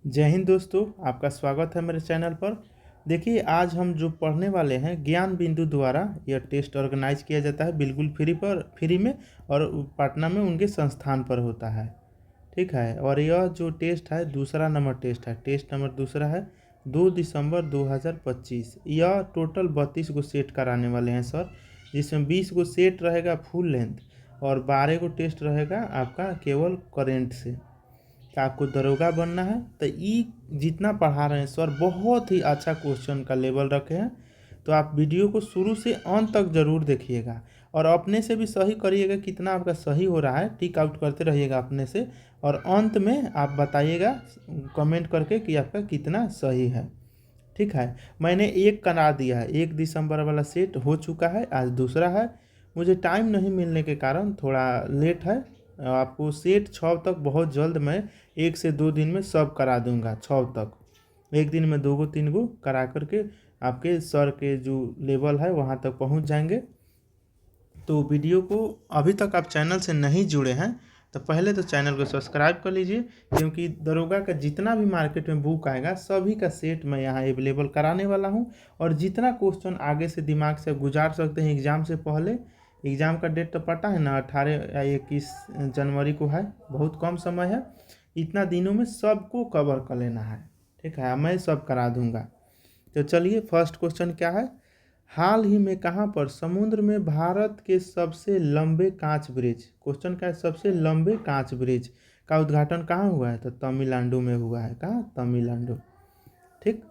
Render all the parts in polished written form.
जय हिंद दोस्तों, आपका स्वागत है मेरे चैनल पर। देखिए, आज हम जो पढ़ने वाले हैं ज्ञान बिंदु द्वारा यह टेस्ट ऑर्गेनाइज किया जाता है बिल्कुल फ्री में, और पटना में उनके संस्थान पर होता है। ठीक है, और यह जो टेस्ट है दूसरा नंबर टेस्ट है। टेस्ट नंबर दूसरा है 2 दिसंबर 2025। यह टोटल 32 गो सेट कराने वाले हैं सर, जिसमें 20 गो सेट रहेगा फुल लेंथ और 12 गो टेस्ट रहेगा आपका केवल करेंट से। कि आपको दरोगा बनना है तो ये जितना पढ़ा रहे हैं सर बहुत ही अच्छा क्वेश्चन का लेवल रखे हैं। तो आप वीडियो को शुरू से अंत तक ज़रूर देखिएगा और अपने से भी सही करिएगा, कितना आपका सही हो रहा है टिक आउट करते रहिएगा अपने से, और अंत में आप बताइएगा कमेंट करके कि आपका कितना सही है। ठीक है, मैंने एक करा दिया है, 1 दिसंबर वाला सेट हो चुका है, आज दूसरा है। मुझे टाइम नहीं मिलने के कारण थोड़ा लेट है। आपको सेट 6 तक बहुत जल्द मैं 1 से 2 दिन में सब करा दूंगा। 6 तक एक दिन में 2 गो 3 गो करा करके आपके सर के जो लेवल है वहाँ तक पहुँच जाएंगे। तो वीडियो को अभी तक आप चैनल से नहीं जुड़े हैं तो पहले तो चैनल को सब्सक्राइब कर लीजिए, क्योंकि दरोगा का जितना भी मार्केट में बुक आएगा सभी का सेट मैं यहाँ अवेलेबल कराने वाला हूँ। और जितना क्वेश्चन आगे से दिमाग से गुजार सकते हैं एग्ज़ाम से पहले, एग्ज़ाम का डेट तो पता है ना, 18 या 21 जनवरी को है, बहुत कम समय है। इतना दिनों में सबको कवर कर लेना है। ठीक है, मैं सब करा दूंगा। तो चलिए, फर्स्ट क्वेश्चन क्या है। हाल ही में कहाँ पर समुद्र में भारत के सबसे लंबे कांच ब्रिज, क्वेश्चन का है सबसे लंबे कांच ब्रिज का उद्घाटन कहाँ हुआ है, तो तमिलनाडु में हुआ है। कहाँ? तमिलनाडु। ठीक,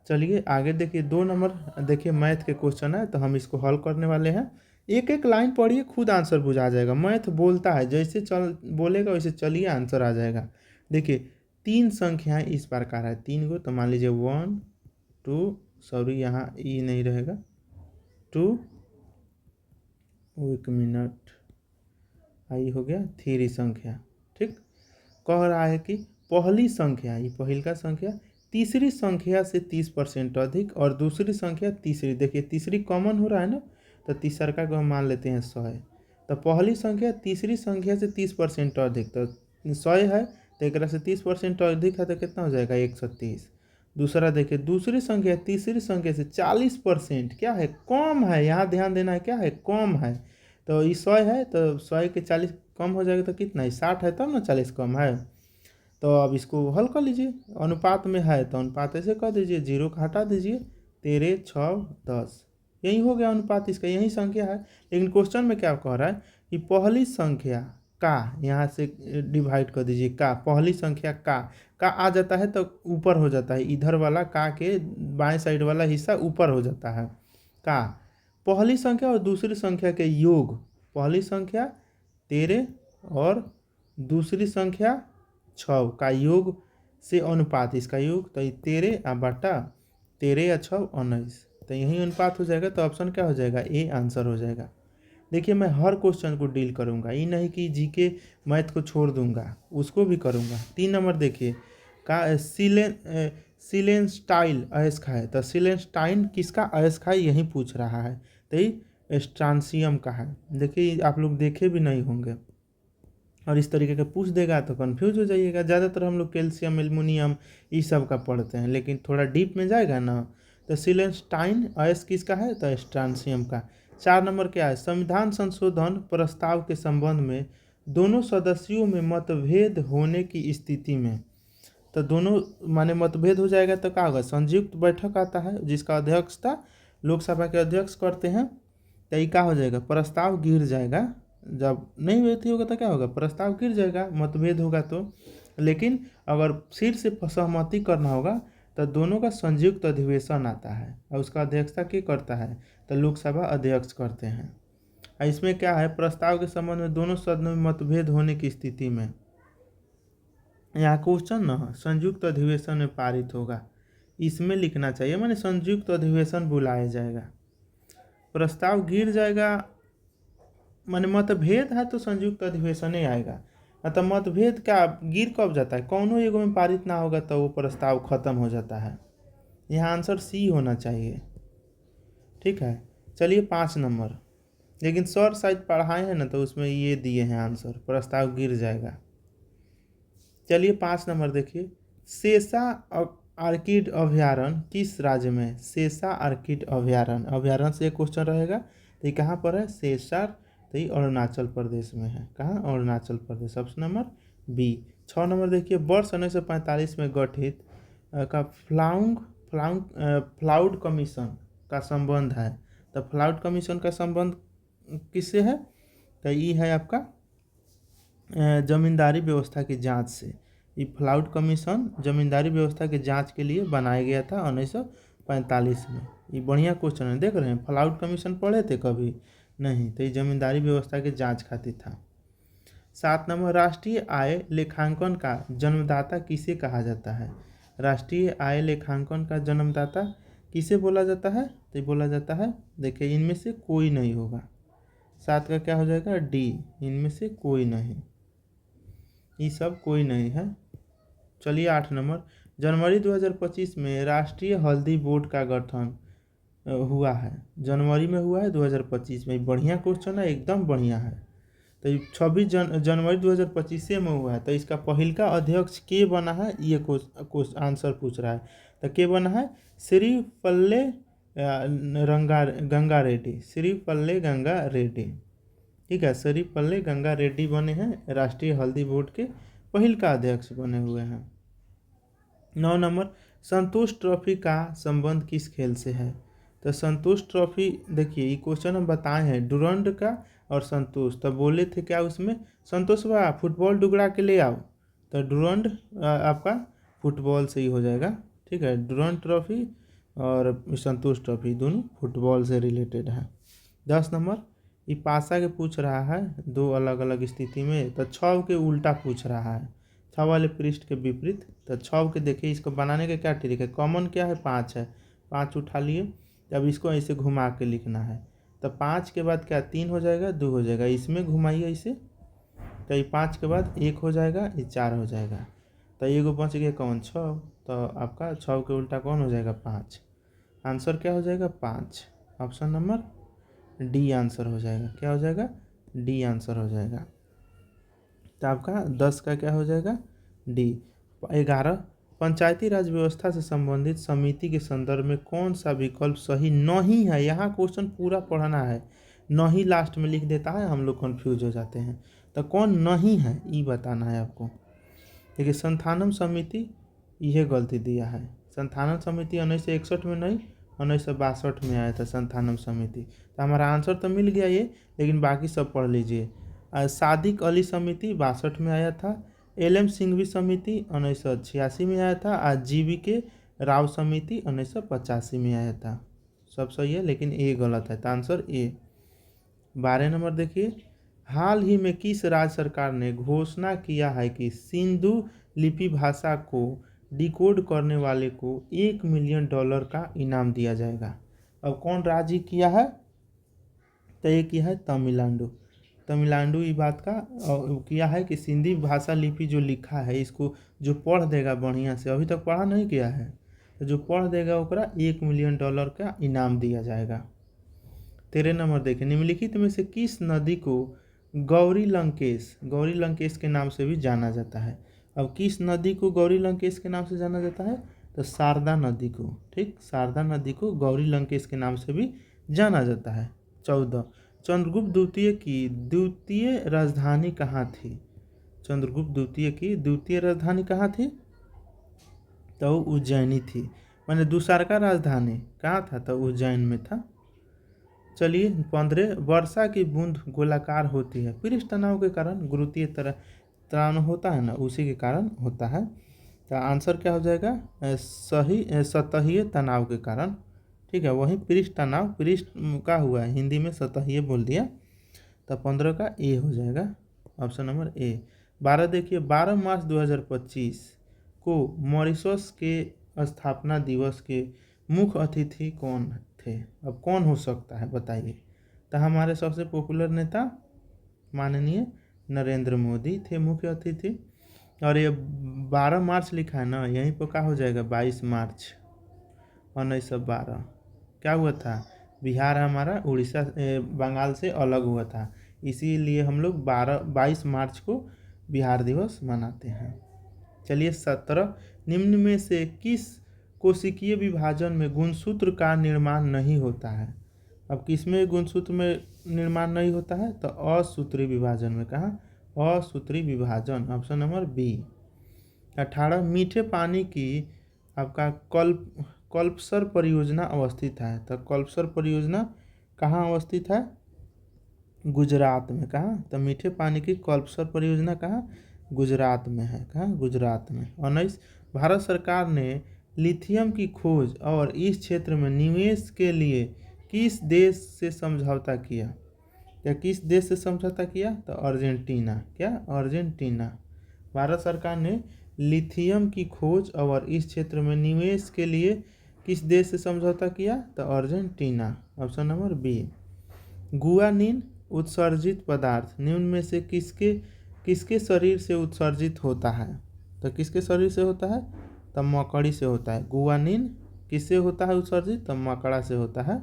चलिए आगे देखिए। 2 नंबर देखिए, मैथ के क्वेश्चन है तो हम इसको हल करने वाले हैं। एक एक लाइन पढ़िए, खुद आंसर बुझा जाएगा। मैथ बोलता है जैसे चल बोलेगा वैसे चलिए, आंसर आ जाएगा। देखिए, 3 संख्याएं इस प्रकार है, 3 गो, तो मान लीजिए 1 2, सॉरी यहाँ ई नहीं रहेगा, 2, 1 मिनट, आई हो गया 3 संख्या। ठीक, कह रहा है कि पहली संख्या, ये पहल का संख्या तीसरी संख्या से 30% अधिक, और दूसरी संख्या तीसरी, देखिए तीसरी कॉमन हो रहा है ना, तो तीसरका को हम मान लेते हैं 100 है। तो पहली संख्या तीसरी संख्या से 30% अधिक, तो 100 है, तो एक से 30% अधिक है तो कितना हो जाएगा 130। दूसरा देखिए, दूसरी संख्या तीसरी संख्या से 40% क्या है, कम है, यहाँ ध्यान देना है, क्या है, कम है। तो ये 100 है तो 100 के 40 कम हो जाएगा तो कितना है, 60 है, तब ना 40 कम है। तो अब इसको हल कर लीजिए, अनुपात में है तो अनुपात ऐसे कर दीजिए, 0 का हटा दीजिए, 13 6 10, यही हो गया अनुपात इसका, यही संख्या है। लेकिन क्वेश्चन में क्या कह रहा है कि पहली संख्या का यहाँ से डिवाइड कर दीजिए, का पहली संख्या का आ जाता है तो ऊपर हो जाता है, इधर वाला का के बाएं साइड वाला हिस्सा ऊपर हो जाता है। का पहली संख्या और दूसरी संख्या के योग, पहली संख्या 13 और दूसरी संख्या 6 का योग से अनुपात, इसका योग, तो 13 बटा 13 या 6 19, तो यही अनुपात हो जाएगा। तो ऑप्शन क्या हो जाएगा, ए आंसर हो जाएगा। देखिए, मैं हर क्वेश्चन को डील करूंगा, ये नहीं कि जीके मैथ को छोड़ दूंगा, उसको भी करूंगा। 3 नंबर देखिए, का सिलेंस्टाइल अयस्क है, तो सिलेंस्टाइन किसका अयस्क है यही पूछ रहा है, तो ये स्ट्रांसियम का है। देखिए, आप लोग देखे भी नहीं होंगे और इस तरीके का पूछ देगा तो कंफ्यूज हो जाइएगा। ज़्यादातर हम लोग कैल्शियम एल्युमिनियम ये सब का पढ़ते हैं, लेकिन थोड़ा डीप में जाएगा ना तो सिलेंस्टाइन अयस्क किसका है, तो स्ट्रांसियम का। 4 नंबर क्या है, संविधान संशोधन प्रस्ताव के संबंध में दोनों सदस्यों में मतभेद होने की स्थिति में, तो दोनों माने मतभेद हो जाएगा तो क्या होगा, संयुक्त बैठक आता है जिसका अध्यक्षता लोकसभा के अध्यक्ष करते हैं, तो ये क्या हो जाएगा, प्रस्ताव गिर जाएगा। जब नहीं व्यक्ति होगा तो क्या होगा, प्रस्ताव गिर जाएगा, मतभेद होगा तो। लेकिन अगर फिर से सहमति करना होगा तो दोनों का संयुक्त अधिवेशन आता है और उसका अध्यक्षता क्या करता है, तो लोकसभा अध्यक्ष करते हैं। और इसमें क्या है, प्रस्ताव के संबंध में दोनों सदनों में मतभेद होने की स्थिति में, यहाँ क्वेश्चन न संयुक्त अधिवेशन में पारित होगा, इसमें लिखना चाहिए, माने संयुक्त अधिवेशन बुलाया जाएगा। प्रस्ताव गिर जाएगा माने मतभेद है तो संयुक्त अधिवेशन ही आएगा। मतलब मतभेद का गिर कब जाता है, कौनो एगो में पारित ना होगा तो वो प्रस्ताव खत्म हो जाता है। यहाँ आंसर सी होना चाहिए। ठीक है, चलिए 5 नंबर, लेकिन सर शायद पढ़ाए हैं ना तो उसमें ये दिए हैं आंसर, प्रस्ताव गिर जाएगा। चलिए 5 नंबर देखिए, सेसा आर्किड अभयारण्य किस राज्य में है? सेसा आर्किड अभयारण्य, अभयारण्य से एक क्वेश्चन रहेगा। तो ये कहाँ पर है? सेसा, तो ये अरुणाचल प्रदेश में है। कहाँ? Arunachal Pradesh, option number B. 6 number देखिए, वर्ष 1945 में गठित का फ्लाउड कमीशन का संबंध है। तो फ्लाउड कमीशन का संबंध किससे है? तो ये है आपका जमींदारी व्यवस्था की जांच से। ये फ्लाउड कमीशन जमींदारी व्यवस्था की जांच के लिए बनाया गया था 1945 में। ये बढ़िया क्वेश्चन है, देख रहे हैं। फ्लाउड कमीशन पढ़े थे कभी? नहीं। तो ये जमींदारी व्यवस्था की जांच खातिर था। 7 नंबर, राष्ट्रीय आय लेखांकन का जन्मदाता किसे कहा जाता है? राष्ट्रीय आय लेखांकन का जन्मदाता किसे बोला जाता है? तो बोला जाता है, देखिए इनमें से कोई नहीं होगा। 7 का क्या हो जाएगा? डी, इनमें से कोई नहीं, ये सब कोई नहीं है। चलिए 8 नंबर, जनवरी 2025 में राष्ट्रीय हल्दी बोर्ड का गठन हुआ है। जनवरी में हुआ है 2025 में। बढ़िया क्वेश्चन है, एकदम बढ़िया है। तो 26 जनवरी 2025 में हुआ है। तो इसका पहिलका अध्यक्ष के बना है? ये आंसर पूछ रहा है। तो के बना है? श्री पल्ले गंगा रेड्डी, श्री पल्ले गंगा रेड्डी। ठीक है, श्री पल्ले गंगा रेड्डी बने हैं राष्ट्रीय हल्दी बोर्ड के पहिलका अध्यक्ष बने हुए हैं। 9 नंबर, संतोष ट्रॉफी का संबंध किस खेल से है? तो संतोष ट्रॉफी, देखिए ये क्वेश्चन हम बताए हैं डुरंड का और संतोष। तो बोले थे क्या उसमें? संतोष बा फुटबॉल डुगड़ा के ले आओ। तो डुरंड आपका फुटबॉल से ही हो जाएगा। ठीक है, डुरंड ट्रॉफी और संतोष ट्रॉफी दोनों फुटबॉल से रिलेटेड है। 10 नंबर, ये पासा के पूछ रहा है दो अलग अलग स्थिति में। तो छव के उल्टा पूछ रहा है, छव वाले पृष्ठ के विपरीत। तो छव के देखिए, इसको बनाने का क्या ट्रिक है? कॉमन क्या है? 5 है, 5 उठा लिए। अब इसको ऐसे घुमा के लिखना है। तो 5 के बाद क्या? 3 हो जाएगा, 2 हो जाएगा, इसमें घुमाइए इसे। तो ये 5 के बाद 1 हो जाएगा, ये 4 हो जाएगा। तो ये को बच गया कौन? छव। तो आपका छव के उल्टा कौन हो जाएगा? 5। आंसर क्या हो जाएगा? 5। ऑप्शन नंबर डी आंसर हो जाएगा। क्या हो जाएगा? डी आंसर हो जाएगा। तो आपका 10 का क्या हो जाएगा? डी। 11, पंचायती राज व्यवस्था से संबंधित समिति के संदर्भ में कौन सा विकल्प सही नहीं है? यहाँ क्वेश्चन पूरा पढ़ना है, नहीं लास्ट में लिख देता है, हम लोग कंफ्यूज हो जाते हैं। तो कौन नहीं है ये बताना है आपको। देखिए, संथानम समिति, यह गलती दिया है। संथानम समिति 1961 में नहीं, 1962 में आया था संथानम समिति। तो हमारा आंसर तो मिल गया ये, लेकिन बाकी सब पढ़ लीजिए। सादिक अली समिति 62 में आया था। एल.एम. सिंघवी समिति 1986 में आया था। और जी.वी. के राव समिति 1985 में आया था। सब सही है, लेकिन ए गलत है। तो आंसर ए। 12 नंबर देखिए, हाल ही में किस राज्य सरकार ने घोषणा किया है कि सिंधु लिपि भाषा को डिकोड करने वाले को $1 मिलियन का इनाम दिया जाएगा? अब कौन राज्य किया है? तो ये किया है तमिलनाडु। तमिलनाडु ये बात का किया है कि सिंधी भाषा लिपि जो लिखा है, इसको जो पढ़ देगा बढ़िया से, अभी तक पढ़ा नहीं किया है, तो जो पढ़ देगा ओकरा $1 मिलियन का इनाम दिया जाएगा। 13 नंबर देखें, निम्नलिखित में से किस नदी को गौरी लंकेश के नाम से भी जाना जाता है? अब किस नदी को गौरी लंकेश के नाम से जाना जाता है? तो शारदा नदी को। ठीक, शारदा नदी को गौरी लंकेश के नाम से भी जाना जाता है। 14, चंद्रगुप्त द्वितीय की द्वितीय राजधानी कहाँ थी? चंद्रगुप्त द्वितीय की द्वितीय राजधानी कहाँ थी? तो उज्जैनी थी। मैंने दूसरा का राजधानी कहाँ था? तो उज्जैन में था। चलिए 15, वर्षा की बूंद गोलाकार होती है पृष्ठ तनाव के कारण, गुरुत्वीय तनाव होता है ना, उसी के कारण होता है। तो आंसर क्या हो जाएगा? सही, सतहीय तनाव के कारण। ठीक है, वही पृष्ठ तनाव, पृष्ठ का हुआ है, हिंदी में सतहीय बोल दिया। तो 15 का ए हो जाएगा, ऑप्शन नंबर ए। 12 देखिए, 12 मार्च 2025 को मॉरिशस के स्थापना दिवस के मुख्य अतिथि कौन थे? अब कौन हो सकता है बताइए। तो हमारे सबसे पॉपुलर नेता माननीय नरेंद्र मोदी थे मुख्य अतिथि। और ये 12 मार्च लिखा है ना, यहीं पर क्या हो जाएगा? 22 मार्च 1912। क्या हुआ था? बिहार हमारा उड़ीसा बंगाल से अलग हुआ था, इसीलिए हम लोग 22 मार्च को बिहार दिवस मनाते हैं। चलिए 17, निम्न में से किस कोशिकीय विभाजन में गुणसूत्र का निर्माण नहीं होता है। अब किस में गुणसूत्र में निर्माण नहीं होता है, तो असूत्री विभाजन में। कहाँ? असूत्री विभाजन, ऑप्शन नंबर बी। 18, मीठे पानी की आपका कल्पसर परियोजना अवस्थित है। तो कल्पसर परियोजना कहाँ अवस्थित है? गुजरात में। कहाँ? तो मीठे पानी की कल्पसर परियोजना कहाँ? गुजरात में है। कहाँ? गुजरात में। 19, भारत सरकार ने लिथियम की खोज और इस क्षेत्र में निवेश के लिए किस देश से समझौता किया? या किस देश से समझौता किया? तो अर्जेंटीना। क्या? अर्जेंटीना। भारत सरकार ने लिथियम की खोज और इस क्षेत्र में निवेश के लिए किस देश से समझौता किया? तो अर्जेंटीना, ऑप्शन नंबर बी। गुआनिन उत्सर्जित पदार्थ निम्न में से किसके किसके शरीर से उत्सर्जित होता है? तो किसके शरीर से होता है? तो मकड़ी से होता है। गुआनिन किससे होता है उत्सर्जित? तो मकड़ा से होता है।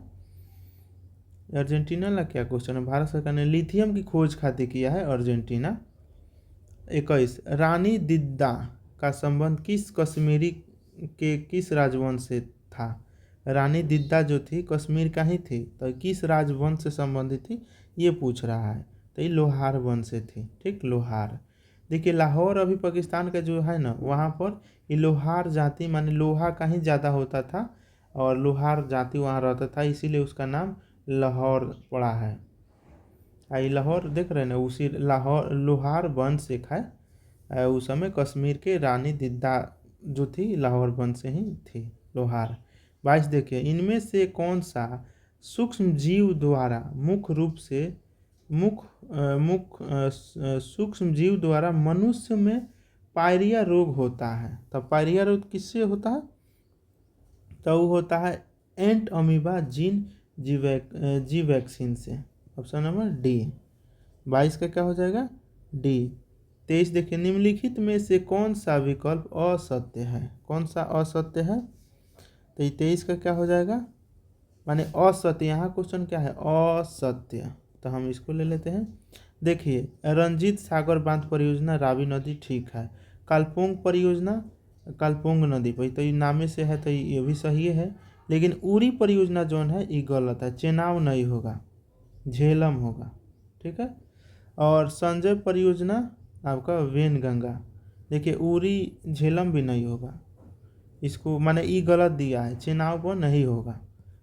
अर्जेंटीना ला क्या क्वेश्चन है? भारत सरकार ने लिथियम की खोज खातिर किया है अर्जेंटीना। 21, रानी दिद्दा का संबंध किस कश्मीरी के किस राजवंश से था? रानी दिद्दा जो थी कश्मीर का ही थी, तो किस राजवंश से संबंधित थी ये पूछ रहा है। तो ये लोहार वंश से थी। ठीक, लोहार। देखिए लाहौर अभी पाकिस्तान का जो है ना, वहाँ पर ये लोहार जाति माने लोहा का ही ज़्यादा होता था और लोहार जाति वहाँ रहता था, इसीलिए उसका नाम लाहौर पड़ा है। आई लाहौर देख रहे हैं ना, उसी लाहौर लोहार वंश एक है। उस समय कश्मीर के रानी दिद्दा जो थी लाहौर वंश से ही थी, लोहार। 22 देखिए, इनमें से कौन सा सूक्ष्म जीव द्वारा मुख्य रूप से सूक्ष्म जीव द्वारा मनुष्य में पायरिया रोग होता है? तो पायरिया रोग किससे होता है? तो वो होता है एंट अमीबा जी वैक्सीन से। Option number D. 22 का क्या हो जाएगा? डी। 23 देखिए, निम्नलिखित में से कौन सा विकल्प असत्य है? कौन सा असत्य है? तो 23 का क्या हो जाएगा? माने असत्य। यहाँ क्वेश्चन क्या है? असत्य। तो हम इसको ले लेते हैं। देखिए, रंजीत सागर बांध परियोजना रावी नदी ठीक है। कालपोंग परियोजना कालपोंग नदी पर, तो ये नामे से है तो ये भी सही है। लेकिन उरी परियोजना जो है ये गलत है। चेनाब नहीं होगा, झेलम होगा। ठीक है। और संजय परियोजना आपका वेनगंगा। देखिए उरी झेलम भी नहीं होगा, इसको माने ई गलत दिया है, चेनाब पर नहीं होगा।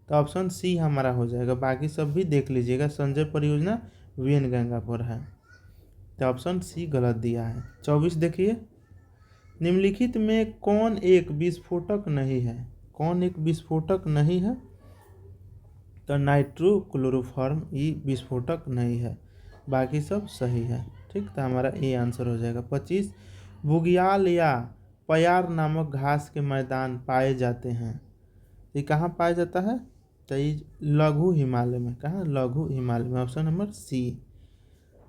तो ऑप्शन सी हमारा हो जाएगा। बाकी सब भी देख लीजिएगा, संजय परियोजना वेनगंगा पर है, तो ऑप्शन सी गलत दिया है। 24 देखिए, निम्नलिखित में कौन एक विस्फोटक नहीं है? कौन एक विस्फोटक नहीं है? तो नाइट्रोक्लोरोफॉर्म ये विस्फोटक नहीं है, बाकी सब सही है। ठीक, तो हमारा ये आंसर हो जाएगा। 25, बुग्याल या प्यार नामक घास के मैदान पाए जाते हैं, ये कहाँ पाया जाता है? तो ये लघु हिमालय में। कहाँ? लघु हिमालय में, ऑप्शन नंबर सी।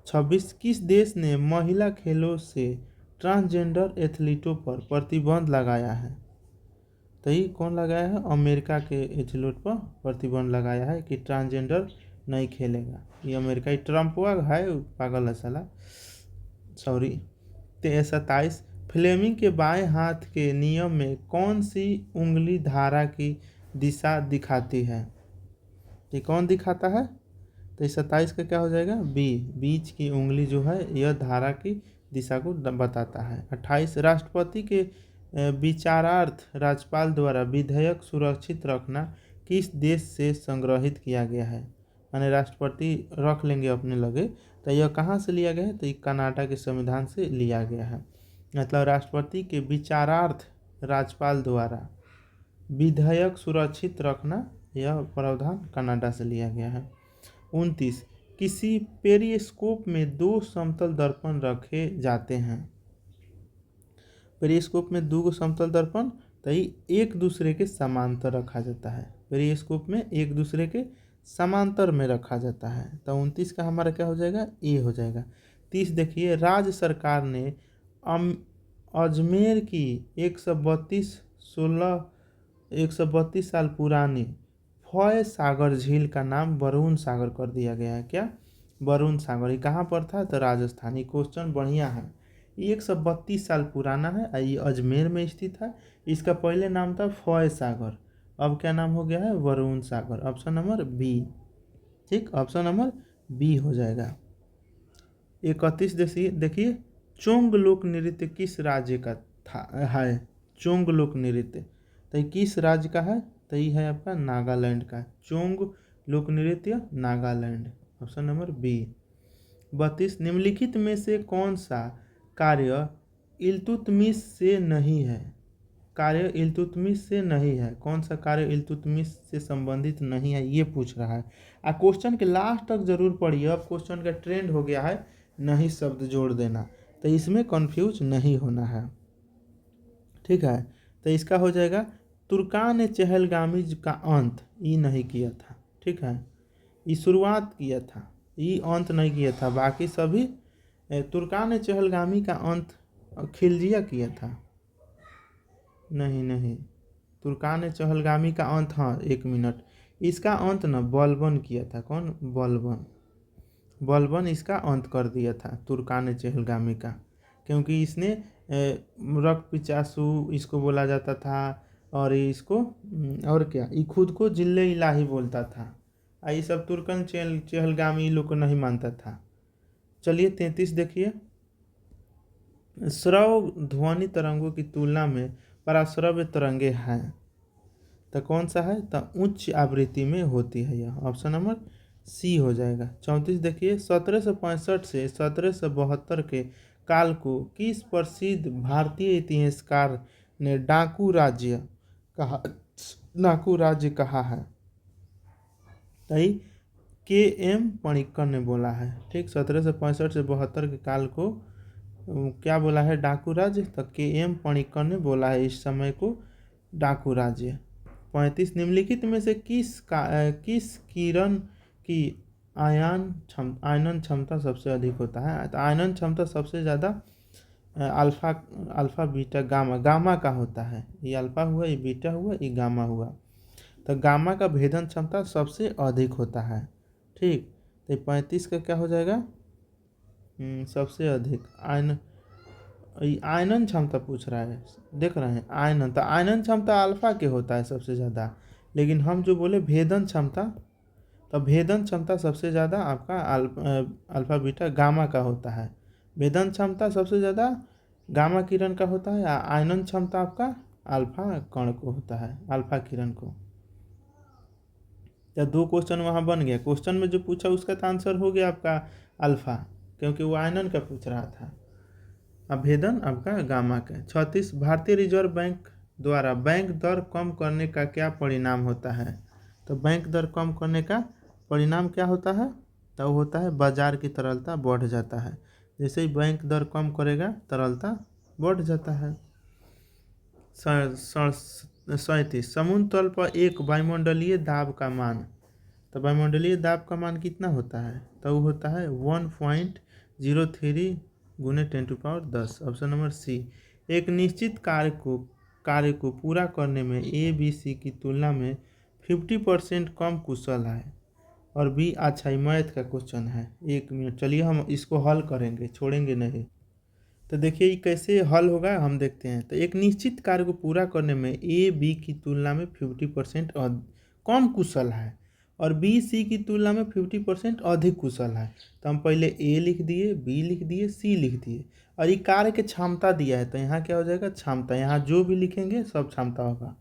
26, किस देश ने महिला खेलों से ट्रांसजेंडर एथलीटों पर प्रतिबंध लगाया है? तो ये कौन लगाया है? अमेरिका के एथलीट पर प्रतिबंध लगाया है कि ट्रांसजेंडर नहीं खेलेगा। ये अमेरिका ही ट्रम्प हुआ है, पागल है साला, सॉरी। 27, फ्लेमिंग के बाएं हाथ के नियम में कौन सी उंगली धारा की दिशा दिखाती है? ये कौन दिखाता है? तो 27 का क्या हो जाएगा? बी। बीच की उंगली जो है यह धारा की दिशा को बताता है। 28, राष्ट्रपति के विचारार्थ राज्यपाल द्वारा विधेयक सुरक्षित रखना किस देश से संग्रहित किया गया है? माने राष्ट्रपति रख लेंगे अपने लगे, तो यह कहाँ से लिया गया है? तो ये कनाडा के संविधान से लिया गया है। मतलब राष्ट्रपति के विचारार्थ राज्यपाल द्वारा विधेयक सुरक्षित रखना, यह प्रावधान कनाडा से लिया गया है। 29, किसी पेरिस्कोप में दो समतल दर्पण रखे जाते हैं। पेरिस्कोप में दो समतल दर्पण, तो ये एक दूसरे के समांतर रखा जाता है। पेरिस्कोप में एक दूसरे के समांतर में रखा जाता है। तो 29 का हमारा क्या हो जाएगा? ए हो जाएगा। 30 देखिए, राज्य सरकार ने अजमेर की 132 साल पुरानी फॉय सागर झील का नाम वरुण सागर कर दिया गया है। क्या? वरुण सागर। ये कहाँ पर था? तो राजस्थानी। क्वेश्चन बढ़िया है, ये 132 साल पुराना है और ये अजमेर में स्थित है। इसका पहले नाम था फॉय सागर, अब क्या नाम हो गया है, Varun Sagar. Option number B. ठीक, ऑप्शन नंबर बी हो जाएगा। 31 देखिए, चोंग लोक नृत्य किस राज्य का था है। चोंग लोक नृत्य तो ये किस राज्य का है, तो ये है आपका नागालैंड का। चोंग लोक नृत्य नागालैंड, ऑप्शन नंबर बी। 32 निम्नलिखित में से कौन सा कार्य इल्तुतमिश से नहीं है। कार्य इल्तुतमिश से नहीं है, कौन सा कार्य इल्तुतमिश से संबंधित नहीं है, ये पूछ रहा है। क्वेश्चन के लास्ट तक जरूर पढ़िए, अब क्वेश्चन का ट्रेंड हो गया है नहीं शब्द जोड़ देना, तो इसमें कंफ्यूज नहीं होना है। ठीक है, तो इसका हो जाएगा तुर्कान चहलगामी का अंत ये नहीं किया था। ठीक है, ये शुरुआत किया था, ये अंत नहीं किया था। बाकी सभी तुर्कान चहलगामी का अंत खिलजिया किया था। नहीं, तुर्कान चहलगामी का अंत, हाँ 1 मिनट, इसका अंत न बलबन किया था। कौन, बलबन इसका अंत कर दिया था तुर्कान चहलगामी का, क्योंकि इसने रक्त पिचासू इसको बोला जाता था, और इसको और क्या, ये खुद को जिले इलाही बोलता था। ये सब तुर्कन चहलगामी लोग को नहीं मानता था। चलिए 33 देखिए, श्रव ध्वनि तरंगों की तुलना में पराश्रव्य तरंगे हैं, तो कौन सा है, तो उच्च आवृत्ति में होती है यह, ऑप्शन नंबर सी हो जाएगा। 34 देखिए, 1765 से 1772 के काल को किस प्रसिद्ध भारतीय इतिहासकार ने डाकू राज्य कहा है, तई के एम पणिक्कर ने बोला है। ठीक, 1765 से 72 के काल को क्या बोला है, डाकू राज्य, तो के एम पणिक्कर ने बोला है इस समय को डाकू राज्य। 35 निम्नलिखित में से किस किरण की आयनन क्षमता सबसे अधिक होता है, तो आयनन क्षमता सबसे ज़्यादा अल्फा बीटा गामा का होता है। ये अल्फा हुआ, ये बीटा हुआ, ये गामा हुआ, तो गामा का भेदन क्षमता सबसे अधिक होता है। ठीक, तो 35 का क्या हो जाएगा, सबसे अधिक आयनन क्षमता पूछ रहा है, देख रहे हैं आयनन, तो आयनन क्षमता अल्फा के होता है सबसे ज़्यादा, लेकिन हम जो बोले भेदन क्षमता, तो भेदन क्षमता सबसे ज़्यादा आपका अल्फा बीटा गामा का होता है। भेदन क्षमता सबसे ज़्यादा गामा किरण का होता है, आयनन क्षमता आपका अल्फा कण को होता है, अल्फा किरण को। या 2 क्वेश्चन वहाँ बन गया, क्वेश्चन में जो पूछा उसका तो आंसर हो गया आपका अल्फा, क्योंकि वो आयनन का पूछ रहा था। अब भेदन आपका गामा का। 36 भारतीय रिजर्व बैंक द्वारा बैंक दर कम करने का क्या परिणाम होता है, तो बैंक दर कम करने का परिणाम क्या होता है, तो वो होता है बाजार की तरलता बढ़ जाता है। जैसे ही बैंक दर कम करेगा तरलता बढ़ जाता है। 37 समुद्र तल पर एक वायुमंडलीय दाब का मान, तो वायुमंडलीय दाब का मान कितना होता है, तो वो होता है 1.03 × 10⁻10, ऑप्शन नंबर सी। एक निश्चित कार्य को पूरा करने में ए बी सी की तुलना में 50% कम कुशल है, और बी, अच्छा ही मैथ का क्वेश्चन है, 1 मिनट, चलिए हम इसको हल करेंगे, छोड़ेंगे नहीं। तो देखिए ये कैसे हल होगा हम देखते हैं। तो एक निश्चित कार्य को पूरा करने में ए बी की तुलना में 50% कम कुशल है, और बी सी की तुलना में 50% अधिक कुशल है। तो हम पहले ए लिख दिए, बी लिख दिए, सी लिख दिए, और ये कार्य की क्षमता दिया है, तो यहाँ क्या हो जाएगा, क्षमता। यहाँ जो भी लिखेंगे सब क्षमता होगा।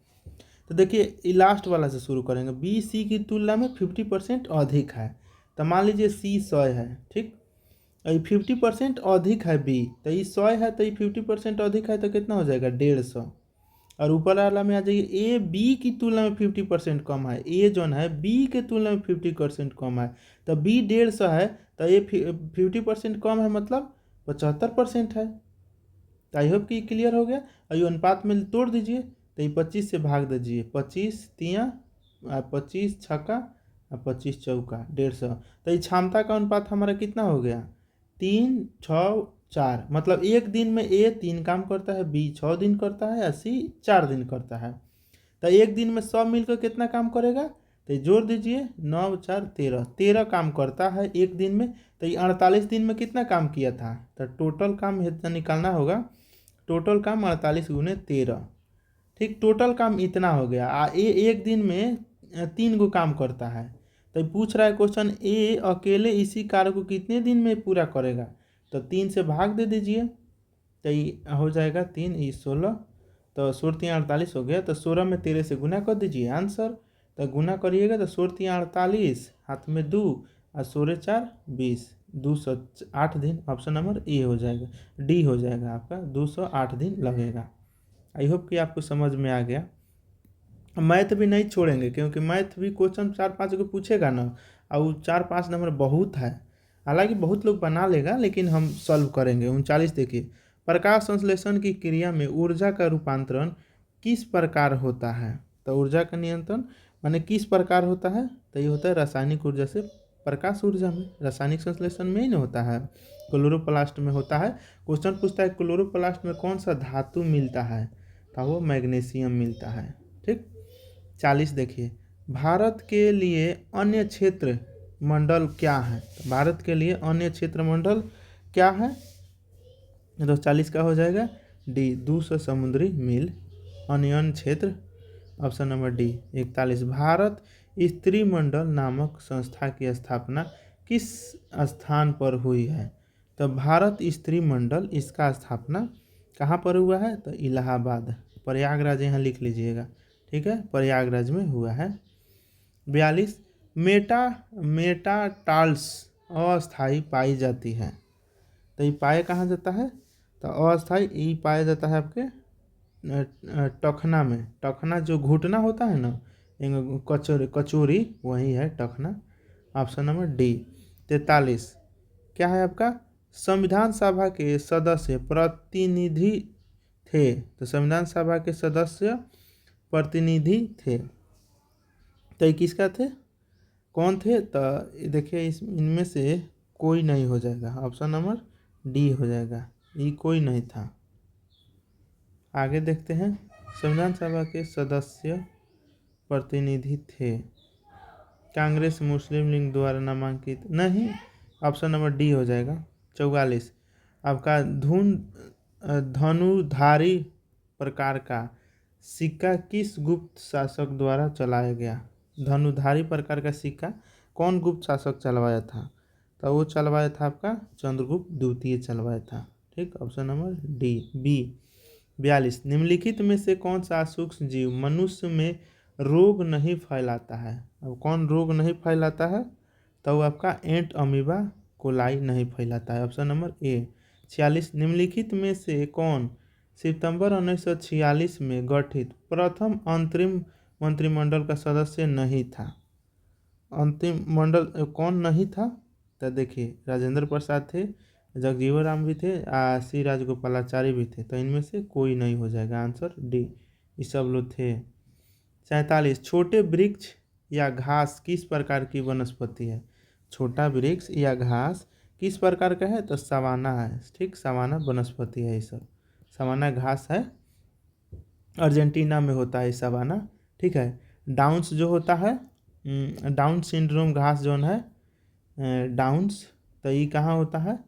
तो देखिए ये लास्ट वाला से शुरू करेंगे, बी सी की तुलना में 50% अधिक है, तो मान लीजिए सी 100 है। ठीक, 50% अधिक है बी, तो ये 100 है, तो ये 50% अधिक है, तो कितना हो जाएगा 150, और ऊपर वाला में आ जाइए ए बी की तुलना में 50% कम है, ए जो है बी के तुलना में 50% कम है, तो बी 150 है, तो ये 50% कम है, मतलब 75% है। तो आई होप कि क्लियर हो गया। और ये अनुपात में तोड़ दीजिए, तो ये 25 से भाग दीजिए, 25 तियाँ 25 छक्का 25 चौका 150, तो ये क्षमता का अनुपात हमारा कितना हो गया, 3 6 4, मतलब एक दिन में ए 3 काम करता है, बी 6 दिन करता है, और सी 4 दिन करता है। तो एक दिन में सब मिलकर कितना काम करेगा, तो ये जोड़ दीजिए, 9 4 13, 13 काम करता है एक दिन में। तो ये 48 दिन में कितना काम किया था, तो टोटल काम इतना निकालना होगा। टोटल काम 48 गुने 13, ठीक, टोटल काम इतना हो गया। एक दिन में 3 गो काम करता है। तो ये पूछ रहा है क्वेश्चन, ए अकेले इसी कार्य को कितने दिन में पूरा करेगा, तो 3 से भाग दे दीजिए। तो ये हो जाएगा 3 ये 16, तो 16 3 48 हो गया। तो 16 में 13 से गुना कर दीजिए आंसर। तो गुना करिएगा तो 16 3 48, हाथ में 2 और 16 4 20, 208 दिन। ऑप्शन नंबर ए हो जाएगा, डी हो जाएगा आपका, 208 दिन लगेगा। आई होप कि आपको समझ में आ गया। मैथ भी नहीं छोड़ेंगे, क्योंकि मैथ भी क्वेश्चन 4 5 को पूछेगा ना, और 4 5 नंबर बहुत है। हालांकि बहुत लोग बना लेगा, लेकिन हम सॉल्व करेंगे। 39 देखिए, प्रकाश संश्लेषण की क्रिया में ऊर्जा का रूपांतरण किस प्रकार होता है। तो ऊर्जा का नियंत्रण माने किस प्रकार होता है, तो ये होता है रासायनिक ऊर्जा से प्रकाश ऊर्जा में। रासायनिक संश्लेषण में ही नहीं होता है, क्लोरोप्लास्ट में होता है। क्वेश्चन पूछता है क्लोरोप्लास्ट में कौन सा धातु मिलता है, तो वो मैग्नीशियम मिलता है। ठीक, 40 देखिए, भारत के लिए अन्य क्षेत्र मंडल क्या है। तो भारत के लिए अन्य क्षेत्र मंडल क्या है, तो 40 का हो जाएगा डी, 200 समुद्री मील अन्य क्षेत्र। Option number D. 41, भारत स्त्री मंडल नामक संस्था की स्थापना किस स्थान पर हुई है। तो भारत स्त्री मंडल, इसका स्थापना कहाँ पर हुआ है, तो इलाहाबाद, प्रयागराज यहाँ लिख लीजिएगा, ठीक है, प्रयागराज में हुआ है। 42, मेटाटाल्स अस्थाई पाई जाती है। तो ये पाए कहाँ जाता है, तो अस्थाई ये पाया जाता है आपके टखना में। टखना जो घुटना होता है ना, कचोरी कचोरी, वही है टखना। Option number D. 43, क्या है आपका, संविधान सभा के सदस्य प्रतिनिधि थे। तो संविधान सभा के सदस्य प्रतिनिधि थे, तो ये किसका थे, कौन थे, तो देखिए इनमें से कोई नहीं हो जाएगा। ऑप्शन नंबर डी हो जाएगा, ये कोई नहीं था। आगे देखते हैं, संविधान सभा के सदस्य प्रतिनिधि थे, कांग्रेस मुस्लिम लीग द्वारा नामांकित नहीं। ऑप्शन नंबर डी हो जाएगा। 44, आपका धनुधारी प्रकार का सिक्का किस गुप्त शासक द्वारा चलाया गया। धनुधारी प्रकार का सिक्का कौन गुप्त शासक चलवाया था, तो वो चलवाया था आपका चंद्रगुप्त द्वितीय चलवाया था। ठीक, ऑप्शन नंबर डी बी। 42, निम्नलिखित में से कौन सा सूक्ष्म जीव मनुष्य में रोग नहीं फैलाता है। अब कौन रोग नहीं फैलाता है, तो वो आपका एंट अमीबा कोलाई नहीं फैलाता है। Option number A. 46, निम्नलिखित में से कौन सितंबर 1946 में गठित प्रथम अंतरिम मंत्रिमंडल का सदस्य नहीं था। अंतिम मंडल कौन नहीं था, तो देखिए राजेंद्र प्रसाद थे, जगजीवन राम भी थे, सी राजगोपालाचारी भी थे। तो इनमें से कोई नहीं हो जाएगा, आंसर डी, ये सब लोग थे। 47, छोटे वृक्ष या घास किस प्रकार की वनस्पति है। छोटा वृक्ष या घास किस प्रकार का है, तो सवाना है। ठीक, सवाना वनस्पति है ये सब, सवाना घास है, अर्जेंटीना में होता है सवाना। ठीक है, डाउन्स जो होता है, डाउन सिंड्रोम घास जो है डाउन्स, तो ये कहाँ होता है,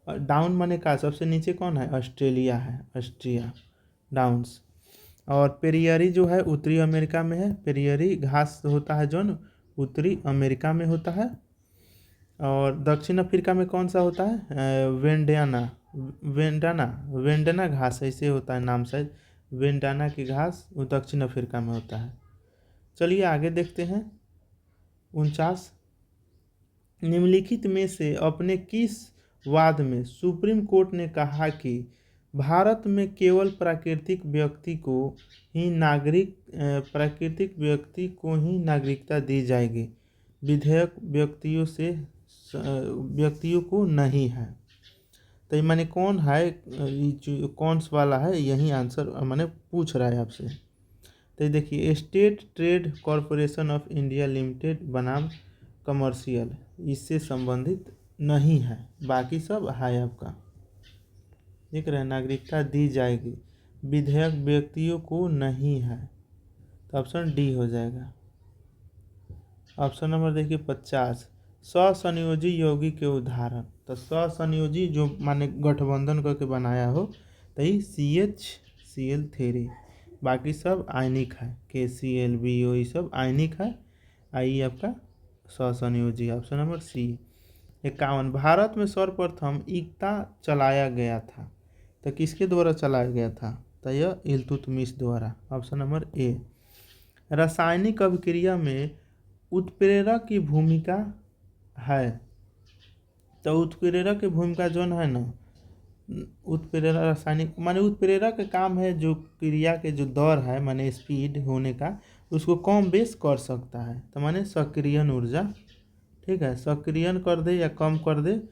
डाउन माने का सबसे नीचे कौन है, ऑस्ट्रेलिया है, ऑस्ट्रिया डाउन्स। और पेरियरी जो है उत्तरी अमेरिका में है, पेरियरी घास होता है जो उत्तरी अमेरिका में होता है। और दक्षिण अफ्रीका में कौन सा होता है, वेंडाना घास ऐसे होता है नाम शायद, वेंडाना की घास वो दक्षिण अफ्रीका में होता है। चलिए आगे देखते हैं। 49, निम्नलिखित में से अपने किस वाद में सुप्रीम कोर्ट ने कहा कि भारत में केवल प्राकृतिक व्यक्ति को ही नागरिकता दी जाएगी, विधेयक व्यक्तियों को नहीं है। तो ये माने कौन है, कौन सा वाला है, यही आंसर माने पूछ रहा है आपसे। तो ये देखिए, state trade corporation of India limited बनाम कमर्शियल, इससे संबंधित नहीं है, बाकी सब है आपका। देख रहे हैं, नागरिकता दी जाएगी, विधेयक व्यक्तियों को नहीं है, तो ऑप्शन डी हो जाएगा। ऑप्शन नंबर देखिए 50, स्वसंयोजी यौगिक के उदाहरण। तो स्वसंयोजी जो माने गठबंधन करके बनाया हो, तो ये CH Cl3। बाकी सब आयनिक है, KCl BO ये सब आयनिक है। आई आपका स्वसंयोजी, ऑप्शन नंबर सी। 51, भारत में सर्वप्रथम इक्ता चलाया गया था, तो किसके द्वारा चलाया गया था? तो यह इल्तुतमिश द्वारा, ऑप्शन नंबर ए। रासायनिक अभिक्रिया में उत्प्रेरक की भूमिका है, तो उत्प्रेरक की भूमिका जो है ना, उत्प्रेरक रासायनिक माने उत्प्रेरक का काम है जो क्रिया के जो दर है माने स्पीड होने का, उसको कम बेस कर सकता है। तो माने सक्रियन ऊर्जा, ठीक है, सक्रियन कर दे या कम कर दे,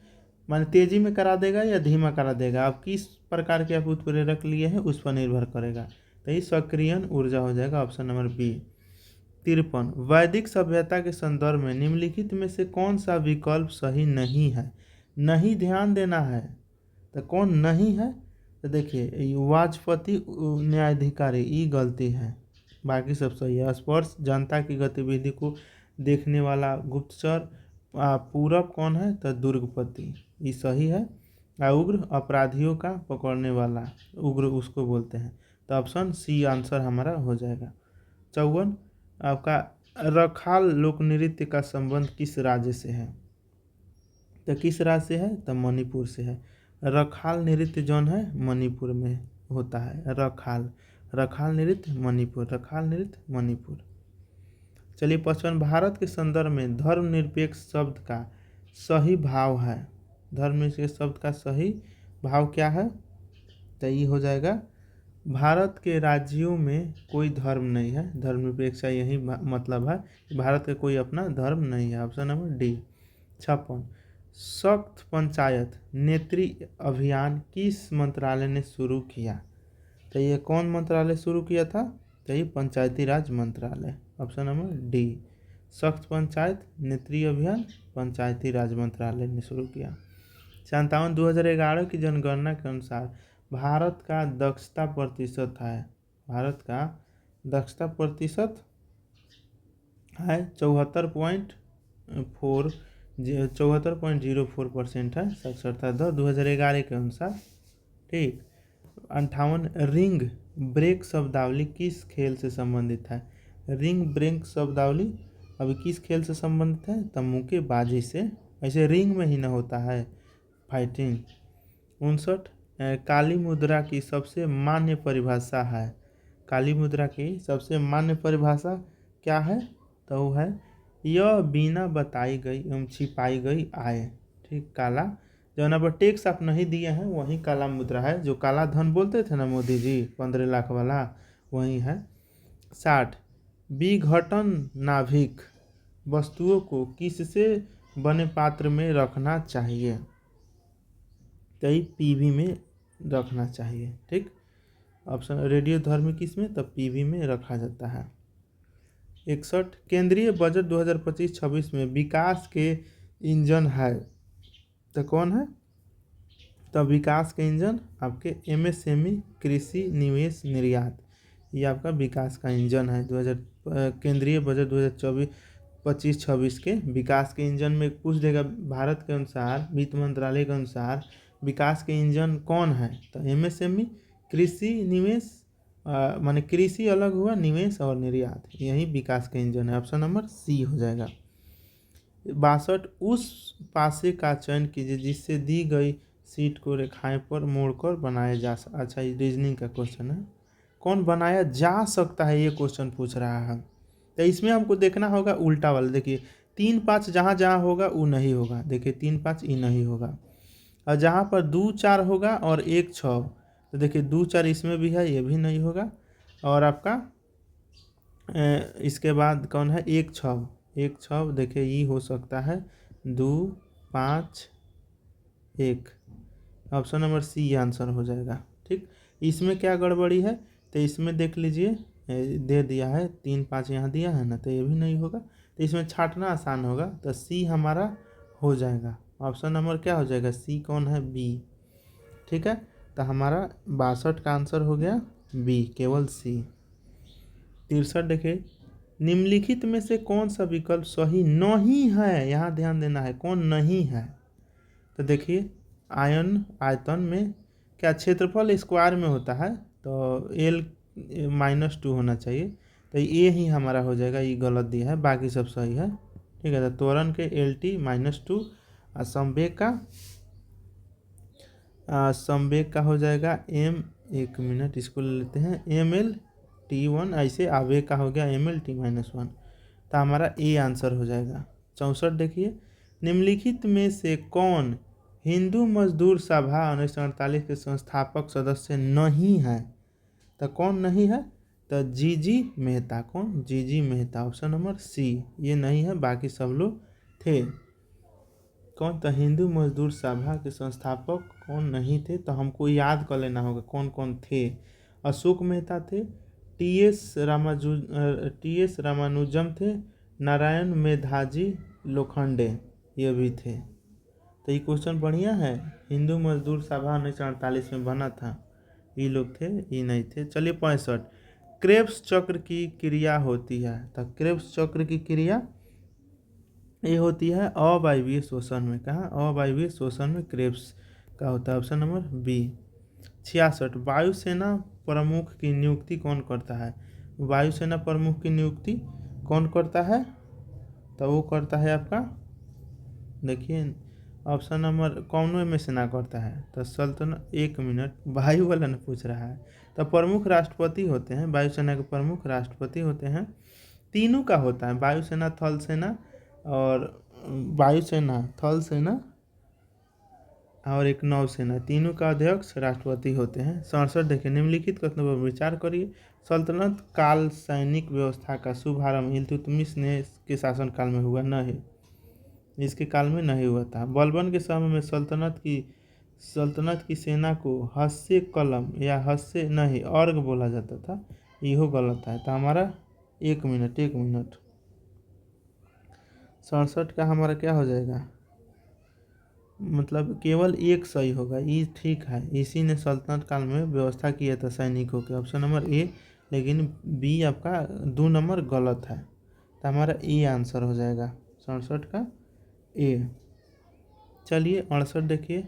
माने तेजी में करा देगा या धीमा करा देगा, आप किस प्रकार के आप उत्प्रेरक लिए हैं उस पर निर्भर करेगा। तो ये सक्रियन ऊर्जा हो जाएगा, ऑप्शन नंबर बी। 53, वैदिक सभ्यता के संदर्भ में निम्नलिखित में से कौन सा विकल्प सही नहीं है? नहीं ध्यान देना है, तो कौन नहीं है? तो देखिए वाजपेयी न्यायाधिकारी, ये गलती है, बाकी सब सही है। स्पर्श जनता की गतिविधि को देखने वाला गुप्तचर पूरब कौन है? तो दुर्गपति, ये सही है। उग्र अपराधियों का पकड़ने वाला, उग्र उसको बोलते हैं, तो ऑप्शन सी आंसर हमारा हो जाएगा। 54, आपका रखाल लोक नृत्य का संबंध किस राज्य से है? तो किस राज्य से है? तो मणिपुर से है। रखाल नृत्य जौन है मणिपुर में होता है। रखाल नृत्य मणिपुर, रखाल नृत्य मणिपुर। चलिए 55, भारत के संदर्भ में धर्मनिरपेक्ष शब्द का सही भाव है। धर्मनिरपेक्ष शब्द का सही भाव क्या है? तो ये हो जाएगा, भारत के राज्यों में कोई धर्म नहीं है, धर्मनिरपेक्ष यही मतलब है, भारत का कोई अपना धर्म नहीं है, ऑप्शन नंबर डी। 56, सख्त पंचायत नेत्री अभियान किस मंत्रालय ने शुरू किया? तो ये कौन मंत्रालय शुरू किया था? तो ये पंचायती राज मंत्रालय, ऑप्शन नंबर डी। सख्त पंचायत नेत्री अभियान पंचायती राज मंत्रालय ने शुरू किया। 57, 2011 की जनगणना के अनुसार भारत का दक्षता प्रतिशत है, भारत का दक्षता प्रतिशत है 74.04% है, साक्षरता दर 2011 के अनुसार, ठीक। 58, रिंग ब्रेक शब्दावली किस खेल से संबंधित है? रिंग ब्रेक शब्दावली अभी किस खेल से संबंधित है? तो मुक्केबाजी से, ऐसे रिंग में ही ना होता है फाइटिंग। 59, काली मुद्रा की सबसे मान्य परिभाषा है, काली मुद्रा की सबसे मान्य परिभाषा क्या है? तो वो है, यह बिना बताई गई एवं छिपाई गई आय, ठीक। काला जो ना पर टैक्स आप नहीं दिए हैं वही काला मुद्रा है, जो काला धन बोलते थे ना मोदी जी 15 लाख वाला, वही है। 60, विघटन नाभिक वस्तुओं को किससे बने पात्र में रखना चाहिए? तो पीवी में रखना चाहिए, ठीक। ऑप्शन रेडियोधर्मी किस में? तो पीवी में रखा जाता है। 61, केंद्रीय बजट 2025-26 में विकास के इंजन है, तो कौन है? तो विकास के इंजन आपके MSME कृषि निवेश निर्यात, ये आपका विकास का इंजन है। केंद्रीय बजट 2024-25-26 के विकास के इंजन में पूछ देगा, भारत के अनुसार वित्त मंत्रालय के अनुसार विकास के इंजन कौन है? तो MSME कृषि निवेश, माने कृषि अलग हुआ, निवेश और निर्यात, यही विकास का इंजन है, ऑप्शन नंबर सी हो जाएगा। 62, उस पासे का चयन कीजिए जिससे दी गई सीट को रेखाएं पर मोड़कर बनाया जा सकता। अच्छा, ये रीजनिंग का क्वेश्चन है, कौन बनाया जा सकता है ये क्वेश्चन पूछ रहा है। तो इसमें हमको देखना होगा उल्टा वाला, देखिए 3 5 जहाँ जहाँ होगा वो नहीं होगा, देखिए 3 5 ये नहीं होगा, और जहाँ पर 2 4 होगा और 1 6, तो देखिए 2 4 इसमें भी है, ये भी नहीं होगा। और आपका इसके बाद कौन है? 1 6 देखिए ये हो सकता है 2 5 1, ऑप्शन नंबर सी आंसर हो जाएगा, ठीक। इसमें क्या गड़बड़ी है? तो इसमें देख लीजिए दे दिया है 3 5 यहाँ दिया है ना, तो ये भी नहीं होगा, तो इसमें छांटना आसान होगा, तो सी हमारा हो जाएगा। ऑप्शन नंबर क्या हो जाएगा? सी कौन है? बी, ठीक है। तो हमारा 62 का आंसर हो गया बी, केवल सी। 63 देखिए, निम्नलिखित में से कौन सा विकल्प सही नहीं है, यहाँ ध्यान देना है, कौन नहीं है। तो देखिए आयतन में क्या क्षेत्रफल स्क्वायर में होता है, तो L-2 होना चाहिए, तो ये ही हमारा हो जाएगा, ये गलत दिया है, बाकी सब सही है। ठीक है, तो त्वरण के L-T-2 और संवेग का हो जाएगा एक मिनट इसको ले लेते हैं, ML-T1, ऐसे आवेग का हो गया ML-T-1, तो हमारा ए आंसर हो जाएगा। 64 देखिए, निम्नलिखित में से कौन हिंदू मजदूर सभा 1948 के संस्थापक सदस्य नहीं है, तो कौन नहीं है, तो जीजी मेहता। कौन, जीजी मेहता, ऑप्शन नंबर सी, ये नहीं है, बाकी सब लोग थे। कौन, तो हिंदू मजदूर सभा के संस्थापक कौन नहीं थे, तो हमको याद कर लेना होगा कौन कौन थे। अशोक मेहता थे, टी एस रामानुजम थे, नारायण मेधाजी लोखंडे, ये भी थे। तो ये क्वेश्चन बढ़िया है, हिंदू मजदूर सभा 1948 में बना था, ये लोग थे, ये नहीं थे। चलिए 65, क्रेब्स चक्र की क्रिया होती है, तो क्रेब्स चक्र की क्रिया ये होती है अवायवीय शोषण में। कहाँ, अवायवीय शोषण में क्रेब्स का होता है, ऑप्शन नंबर बी। 66, वायुसेना प्रमुख की नियुक्ति कौन करता है, वायुसेना प्रमुख की नियुक्ति कौन करता है, तो वो करता है आपका, देखिए ऑप्शन नंबर कौन में से ना करता है, तो सल्तनत, एक मिनट, वायु वाला ने पूछ रहा है, तो प्रमुख राष्ट्रपति होते हैं, वायुसेना के प्रमुख राष्ट्रपति होते हैं, तीनों का होता है, वायुसेना, थल सेना और वायुसेना, थल सेना और एक नौसेना, तीनों का अध्यक्ष राष्ट्रपति होते हैं। 67 देखिए, निम्नलिखित कथनों पर विचार करिए। सल्तनत काल सैनिक व्यवस्था का शुभारंभ इल्तुतमिश ने के शासनकाल में हुआ नहीं, इसके काल में नहीं हुआ था। बलबन के समय में सल्तनत की सेना को हस्से कलम या हस्से नहीं अर्घ बोला जाता था, यह गलत है, तो हमारा एक मिनट 67 का हमारा क्या हो जाएगा, मतलब केवल एक सही होगा, ये ठीक है, इसी ने सल्तनत काल में व्यवस्था किया था सैनिकों के, ऑप्शन नंबर ए। लेकिन बी आपका 2 नंबर गलत है, तो हमारा ए आंसर हो जाएगा 67 का ए। चलिए 68 देखिए,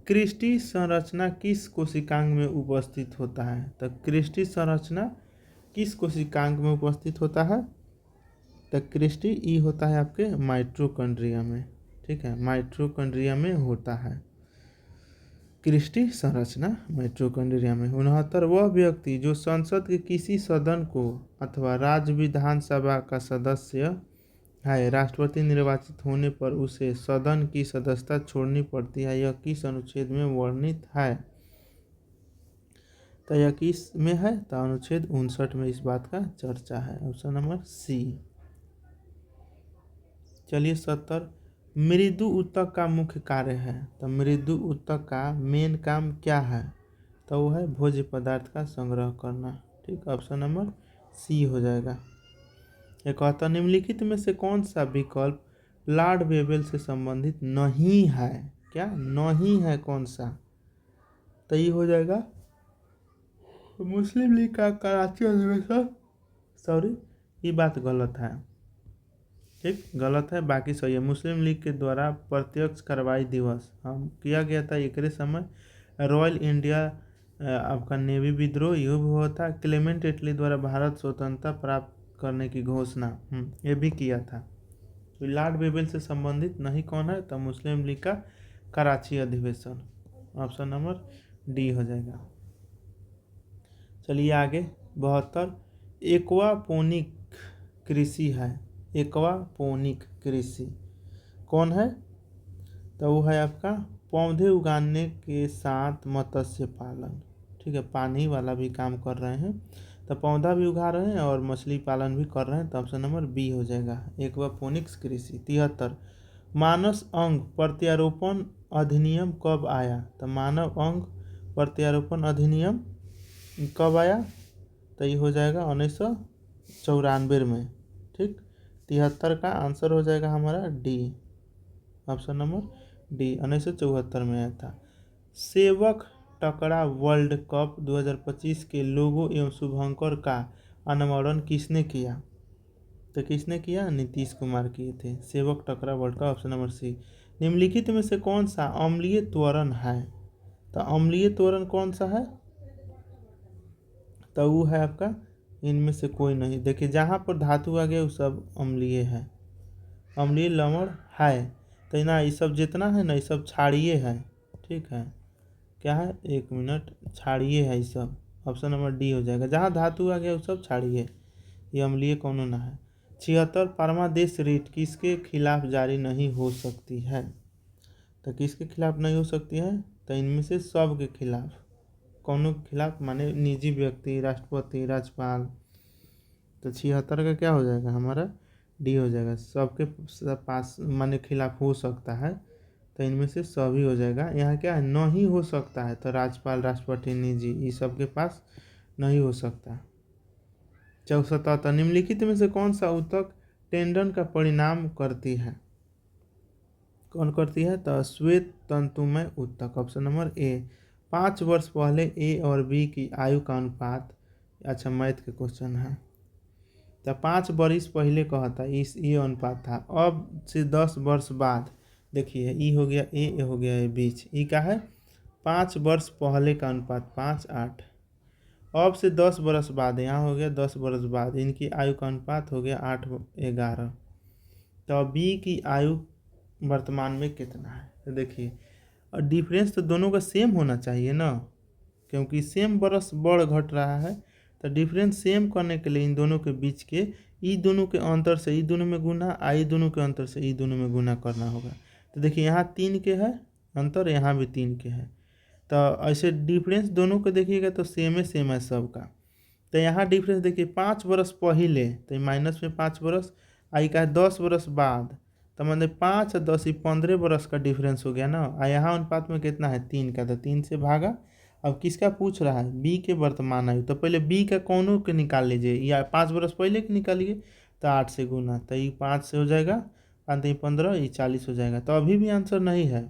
क्रिस्टी संरचना किस कोशिकांग में उपस्थित होता है, तो क्रिस्टी संरचना किस कोशिकांग में उपस्थित होता है, तो क्रिस्टी ई होता है आपके माइटोकॉन्ड्रिया में। ठीक है, माइटोकॉन्ड्रिया में होता है क्रिस्टी संरचना, माइटोकॉन्ड्रिया में। 69, वह व्यक्ति जो संसद के किसी सदन को अथवा राज्य विधानसभा का सदस्य है, राष्ट्रपति निर्वाचित होने पर उसे सदन की सदस्यता छोड़नी पड़ती है, यह किस अनुच्छेद में वर्णित है, तो यह किस में है, तो अनुच्छेद 59 में इस बात का चर्चा है, ऑप्शन नंबर सी। चलिए 70, मृदु ऊतक का मुख्य कार्य है, तो मृदु ऊतक का मेन काम क्या है, तो वो है भोज्य पदार्थ का संग्रह करना। ठीक, ऑप्शन नंबर सी हो जाएगा। 71, निम्नलिखित में से कौन सा विकल्प लॉर्ड वेबल से संबंधित नहीं है, क्या नहीं है, कौन सा, तो ये हो जाएगा मुस्लिम लीग का कराची अधिवेशन, सॉरी ये बात गलत है, ठीक गलत है, बाकी सही है। मुस्लिम लीग के द्वारा प्रत्यक्ष कार्रवाई दिवस हम किया गया था एक समय, रॉयल इंडिया आपका नेवी विद्रोह युद्ध हुआ था, क्लेमेंट एटली द्वारा भारत स्वतंत्रता प्राप्त करने की घोषणा ये भी किया था। तो लॉर्ड वेबल से संबंधित नहीं कौन है, तो मुस्लिम लीग का कराची अधिवेशन, ऑप्शन नंबर डी हो जाएगा। चलिए आगे 72, एक्वापोनिक कृषि है, एक्वापोनिक कृषि कौन है, तो वो है आपका पौधे उगाने के साथ मत्स्य पालन। ठीक है, पानी वाला भी काम कर रहे हैं, तो पौधा भी उगा रहे हैं और मछली पालन भी कर रहे हैं, तो ऑप्शन नंबर बी हो जाएगा एक्वापोनिक्स कृषि। 73, मानस अंग प्रत्यारोपण अधिनियम कब आया, तो मानव अंग प्रत्यारोपण अधिनियम कब आया, तो ये हो जाएगा 1994 में। ठीक, 73 का आंसर हो जाएगा हमारा डी, ऑप्शन नंबर डी, 1974 में आया था। सेवक टकरा वर्ल्ड कप 2025 के लोगो एवं शुभंकर का अनावरण किसने किया, तो किसने किया? नीतीश कुमार किए थे। सेवक टकरा वर्ल्ड का ऑप्शन नंबर सी। निम्नलिखित में से कौन सा अम्लीय त्वरण है? तो अम्लीय त्वरण कौन सा है? तो वो है आपका इनमें से कोई नहीं। देखिए जहाँ पर धातु आ गया वो सब अम्लीय है, अम्लीय लवण है। तो ना ये सब जितना है ना ये सब क्षारीय है। ठीक है, क्या है? 1 मिनट, क्षारीय है ये सब। ऑप्शन नंबर डी हो जाएगा। जहाँ धातु आ गया वो सब क्षारीय है, ये अम्लीय कौनो ना है। 76 परमादेश रीट किसके खिलाफ जारी नहीं हो सकती है? तो किसके खिलाफ नहीं हो सकती है? तो इनमें से सब के खिलाफ। कौनों के खिलाफ? माने निजी व्यक्ति, राष्ट्रपति, राज्यपाल। तो 76 का क्या हो जाएगा हमारा? डी हो जाएगा। सबके पास माने खिलाफ हो सकता है, तो इनमें से सभी हो जाएगा। यहाँ क्या है? नहीं हो सकता है, तो राज्यपाल, राष्ट्रपति, निजी, ये सबके पास नहीं हो सकता। 74 निम्नलिखित में से कौन सा ऊतक टेंडन का परिणाम करती है? कौन करती है? तो श्वेत तंतुमय ऊतक। Option number A. 5 वर्ष पहले ए और बी की आयु का अनुपात। अच्छा, मैथ के क्वेश्चन है। तो 5 वर्ष पहले कहता इस ये अनुपात था। अब से 10 वर्ष बाद देखिए ई हो गया ए हो गया ए बीच, ई का है 5 वर्ष पहले का अनुपात 5:8। अब से 10 वर्ष बाद यहाँ हो गया 10 वर्ष बाद, इनकी आयु का अनुपात हो गया 8:11। तो बी की आयु वर्तमान में कितना है? तो देखिए, और डिफरेंस तो दोनों का सेम होना चाहिए ना, क्योंकि सेम बरस बढ़ घट रहा है। तो डिफरेंस सेम करने के लिए इन दोनों के बीच के ई दोनों के अंतर से ई दोनों में गुना, आई दोनों के अंतर से ई दोनों में गुना करना होगा। तो देखिए यहाँ 3 के है अंतर, यहाँ भी 3 के है। तो ऐसे डिफरेंस दोनों को देखिएगा तो सेम है सबका। तो यहाँ डिफरेंस देखिए 5 वर्ष पहले, तो माइनस में 5 वर्ष, आई का है 10 वर्ष बाद। तो मतलब 5 और 10 15 वर्ष का डिफरेंस हो गया ना। और यहाँ अनुपात में कितना है? 3 का, तो 3 से भागा। अब किसका पूछ रहा है? बी के वर्तमान आयु। तो पहले बी का कौनों के निकाल लीजिए, या 5 वर्ष पहले के निकालिए। तो 8 से गुना, तो ये 5 से हो जाएगा, 5 15, ये 40 हो जाएगा। तो अभी भी आंसर नहीं है,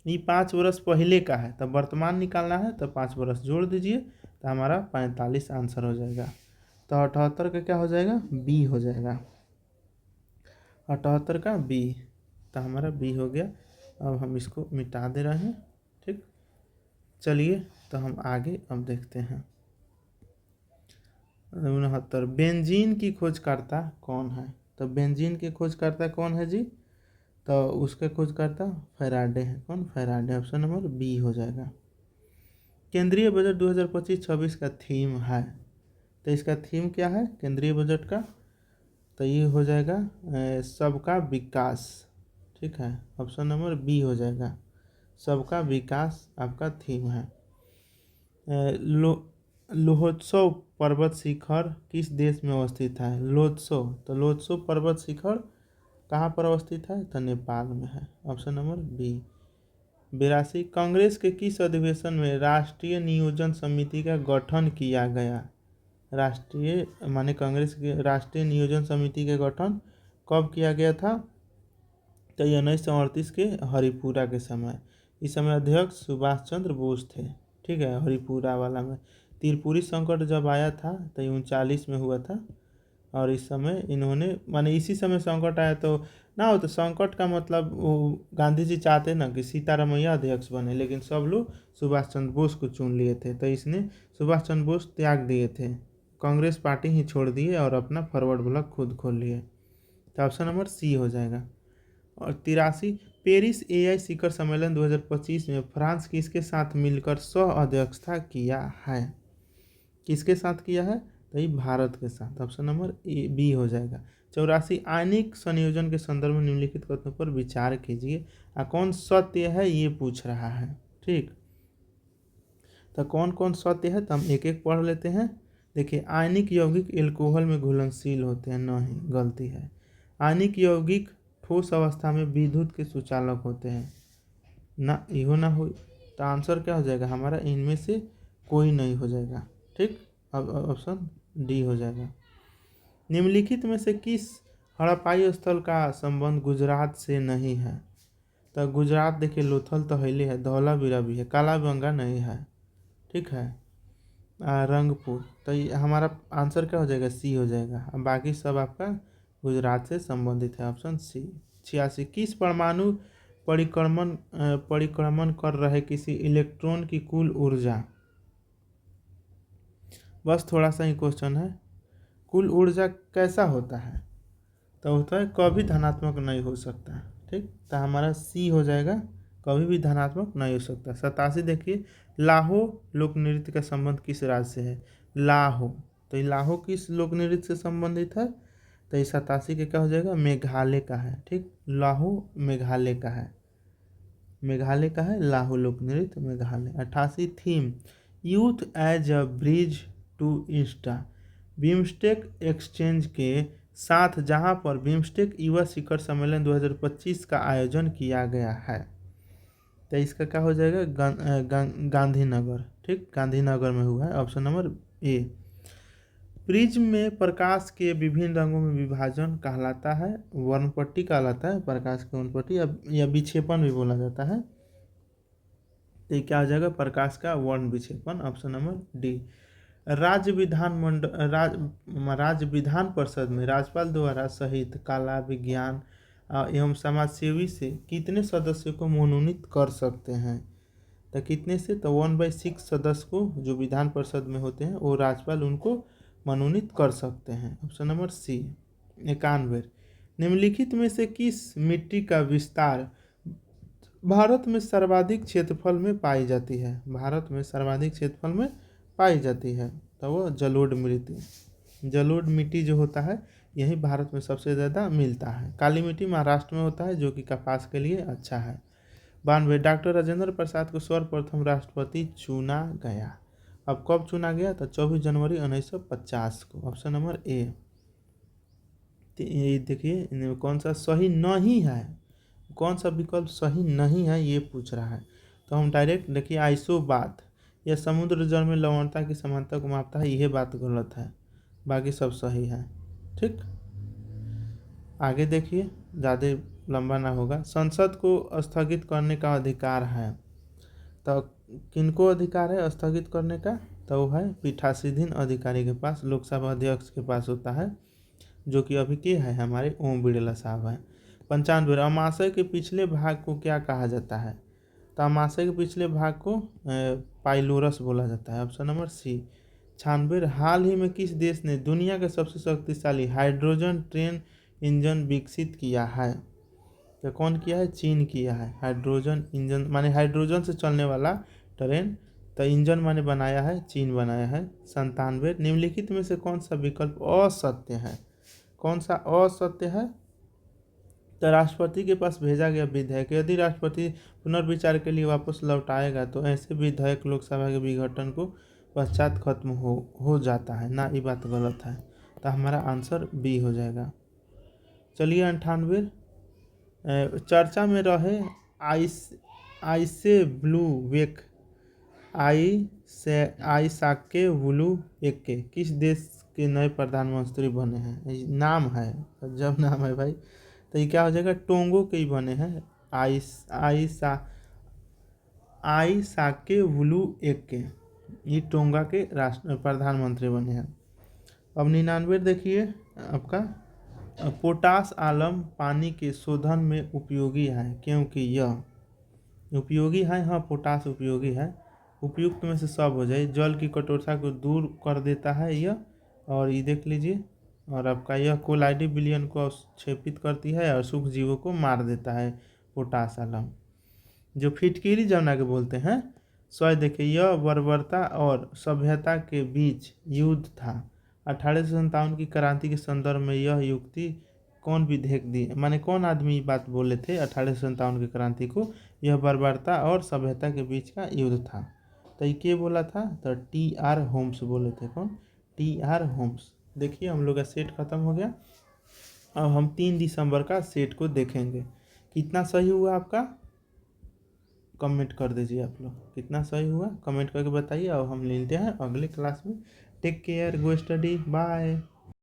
ये 5 वर्ष पहले का है। तो वर्तमान निकालना है तो 5 वर्ष जोड़ दीजिए, तो हमारा 45 आंसर हो जाएगा। तो 78 का क्या हो जाएगा? बी हो जाएगा। 78 का बी, तो हमारा बी हो गया। अब हम इसको मिटा दे रहे हैं। ठीक, चलिए तो हम आगे अब देखते हैं। 69 बेंजीन की खोजकर्ता कौन है? तो बेंजीन की खोजकर्ता कौन है जी? तो उसके खोजकर्ता फैराडे है। कौन? फैराडे। ऑप्शन नंबर बी हो जाएगा। केंद्रीय बजट 2025-26 का थीम है, तो इसका थीम क्या है केंद्रीय बजट का? तो ये हो जाएगा सबका विकास। ठीक है, ऑप्शन नंबर बी हो जाएगा। सबका विकास आपका थीम है। लोहोत्सव पर्वत शिखर किस देश में अवस्थित है? लोत्सव, तो लोत्सव पर्वत शिखर कहाँ पर अवस्थित है? तो नेपाल में है। Option number B. 82 कांग्रेस के किस अधिवेशन में राष्ट्रीय नियोजन समिति का गठन किया गया? राष्ट्रीय माने कांग्रेस के राष्ट्रीय नियोजन समिति का गठन कब किया गया था? तो 1938 के हरिपुरा के समय। इस समय अध्यक्ष सुभाष चंद्र बोस थे। ठीक है, हरिपुरा वाला में। त्रिपुरी संकट जब आया था तो 39 में हुआ था, और इस समय इन्होंने माने इसी समय संकट आया तो ना हो। तो संकट का मतलब वो गांधी जी चाहते ना कि सीतारामैया अध्यक्ष बने, लेकिन सब लोग सुभाष चंद्र बोस को चुन लिए थे। तो इसने सुभाष चंद्र बोस त्याग दिए थे, कांग्रेस पार्टी ही छोड़ दिए और अपना फॉरवर्ड ब्लॉक खुद खोल लिए। तो ऑप्शन नंबर सी हो जाएगा। और 83 पेरिस एआई शिखर सम्मेलन 2025 में फ्रांस किसके साथ मिलकर सह अध्यक्षता किया है? किसके साथ किया है? तो ये भारत के साथ। ऑप्शन नंबर ए बी हो जाएगा। 84 आणिक संयोजन के संदर्भ में निम्नलिखित कथनों पर विचार कीजिए। कौन सत्य है ये पूछ रहा है। ठीक, तो कौन कौन सत्य है तो हम एक एक पढ़ लेते हैं। देखिए, आयनिक यौगिक एल्कोहल में घुलनशील होते हैं, नहीं, गलती है। आयनिक यौगिक ठोस अवस्था में विद्युत के सुचालक होते हैं, ना, इहो ना हो। तो आंसर क्या हो जाएगा हमारा? इनमें से कोई नहीं हो जाएगा। ठीक, अब ऑप्शन डी हो जाएगा। निम्नलिखित में से किस हड़प्पाई स्थल का संबंध गुजरात से नहीं है? तो गुजरात देखिए लोथल तहैली है, धौलावीरा भी है, कालाबंगा नहीं है। ठीक है, रंगपुर। तो ये हमारा आंसर क्या हो जाएगा? सी हो जाएगा। अब बाकी सब आपका गुजरात से संबंधित है, ऑप्शन सी। 86 किस परमाणु परिक्रमण कर रहे किसी इलेक्ट्रॉन की कुल ऊर्जा, बस थोड़ा सा ही क्वेश्चन है, कुल ऊर्जा कैसा होता है, तो होता है कभी धनात्मक नहीं हो सकता। ठीक, तो हमारा सी हो जाएगा, कभी भी धनात्मक नहीं हो सकता। 87 देखिए, लाहो लोक नृत्य का संबंध किस राज्य से है, लाहो, तो ये लाहो किस लोक नृत्य से संबंधित है, तो ये 87 के क्या हो जाएगा, मेघालय का है। ठीक, लाहो मेघालय का है, मेघालय का है लाहो लोक नृत्य, Meghalaya. 88 theme, youth as a bridge to insta, BIMSTEC exchange के साथ जहां पर बिम्स्टेक युवा शिखर सम्मेलन 2025 का आयोजन किया गया है, तो इसका क्या हो जाएगा, गांधीनगर। ठीक, गांधीनगर में हुआ है, ऑप्शन नंबर ए। प्रिज्म में प्रकाश के विभिन्न रंगों में विभाजन कहलाता है, वर्णपट्टी कहलाता है, प्रकाश की वर्णपट्टी या विक्षेपण भी बोला जाता है, तो ये क्या हो जाएगा, प्रकाश का वर्ण विक्षेपण, ऑप्शन नंबर डी। राज्य विधान परिषद में राज्यपाल द्वारा सहित कला, विज्ञान एवं समाजसेवी से कितने सदस्यों को मनोनीत कर सकते हैं, तो कितने से, तो 1/6 सदस्य को जो विधान परिषद में होते हैं वो राज्यपाल उनको मनोनीत कर सकते हैं, ऑप्शन नंबर सी। 91 निम्नलिखित में से किस मिट्टी का विस्तार भारत में सर्वाधिक क्षेत्रफल में पाई जाती है, भारत में सर्वाधिक क्षेत्रफल में पाई जाती है, तो वो जलोढ़ मिट्टी, जलोढ़ मिट्टी जो होता है यही भारत में सबसे ज़्यादा मिलता है। काली मिट्टी महाराष्ट्र में होता है जो कि कपास के लिए अच्छा है। 92 डॉक्टर राजेंद्र प्रसाद को सर्वप्रथम राष्ट्रपति चुना गया, अब कब चुना गया, तो 24 जनवरी 1950 को, ऑप्शन नंबर ए। ये देखिए इनमें कौन सा सही नहीं है, कौन सा विकल्प सही नहीं है ये पूछ रहा है, तो हम डायरेक्ट देखिए, आइसोबात यह समुद्र जल में लवणता की समानता को मापता है, यह बात गलत है, बाकी सब सही है। ठीक, आगे देखिए, ज़्यादा लंबा ना होगा। संसद को स्थगित करने का अधिकार है, तो किनको अधिकार है स्थगित करने का, तो वो है पीठासीन अधिकारी के पास, लोकसभा अध्यक्ष के पास होता है, जो कि अभी के है हमारे ओम बिरला साहब हैं। 95 अमाशय के पिछले भाग को क्या कहा जाता है, तो अमाशय के पिछले भाग को पाइलोरस बोला जाता है, ऑप्शन नंबर सी। 96 हाल ही में किस देश ने दुनिया का सबसे शक्तिशाली हाइड्रोजन ट्रेन इंजन विकसित किया है, तो कौन किया है, चीन किया है। हाइड्रोजन इंजन माने हाइड्रोजन से चलने वाला ट्रेन, तो इंजन माने बनाया है, चीन बनाया है। 97 निम्नलिखित में से कौन सा विकल्प असत्य है, कौन सा असत्य है, तो राष्ट्रपति के पास भेजा गया विधेयक यदि राष्ट्रपति पुनर्विचार के लिए वापस लौटाएगा तो ऐसे विधेयक लोकसभा के विघटन को पश्चात खत्म हो जाता है ना, ये बात गलत है, तो हमारा आंसर बी हो जाएगा। चलिए 98 चर्चा में रहे आइसे ब्लू वेक आइसाके वुलू एके किस देश के नए प्रधानमंत्री बने हैं, नाम है जब नाम है भाई, तो ये क्या हो जाएगा, टोंगो के ही बने हैं, आइसाके वुलू एके, ये टोंगा के राष्ट्र प्रधानमंत्री बने हैं। अब 99 देखिए आपका, पोटास आलम पानी के शोधन में उपयोगी है क्योंकि यह उपयोगी है, हाँ पोटास उपयोगी है, उपयुक्त में से सब हो जाए, जल की कठोरता को दूर कर देता है यह, और ये देख लीजिए, और आपका यह कोलाइडी विलयन को अवक्षेपित करती है और सूक्ष्म जीवों को मार देता है पोटास आलम। जो फिटकिरी जमुना के बोलते हैं, सौ देखिए, यह बर्बरता और सभ्यता के बीच युद्ध था। 1857 की क्रांति के संदर्भ में यह युक्ति कौन विधेयक दी, माने कौन आदमी ये बात बोले थे 1857 की क्रांति को, यह बर्बरता और सभ्यता के बीच का युद्ध था, तो ये क्या बोला था, तो टी.आर. होम्स बोले थे, कौन, टी.आर. होम्स। देखिए हम लोग का सेट खत्म हो गया, अब हम 3 दिसंबर का सेट को देखेंगे, कितना सही हुआ आपका कमेंट कर दीजिए, आप लोग कितना सही हुआ कमेंट करके बताइए। अब हम मिलते हैं अगले क्लास में, टेक केयर, गो स्टडी, बाय।